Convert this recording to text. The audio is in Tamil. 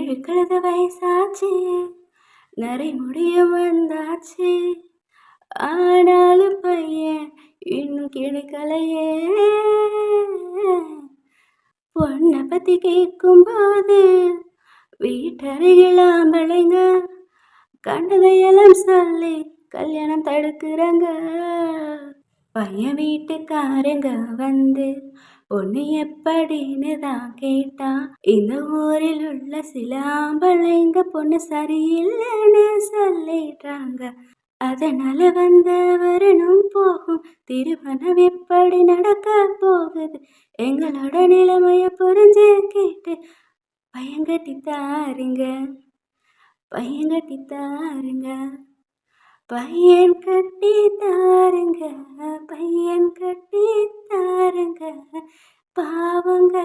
ஏழு கழுத வயசாச்சு, நரை முடியும் வந்தாச்சு, ஆனாலும் பையன் இன்னும் கிடைக்கலையே. பொண்ணை பத்தி கேட்கும்போது வீட்டருகில் ஆம்பளைங்க கண்டதையெல்லாம் சொல்லி கல்யாணம் தடுக்கிறாங்க. பையன் வீட்டுக்காரங்க வந்து பொண்ணு எப்படின்னு தான் கேட்டான். இந்த ஊரில் உள்ள சில ஆம்பளைங்க பொண்ணு சரியில்லைன்னு சொல்லிடுறாங்க. அதனால வந்த வரணும் போகும் திருமணம் எப்படி நடக்க போகுது, எங்களோட நிலைமைய புரிஞ்சு கேட்டு பையன்கட்டி தாருங்க, பையன்கட்டி தாருங்க, பையன் கட்டி தாருங்க, பையன் கட்டி தாருங்க. பாவங்க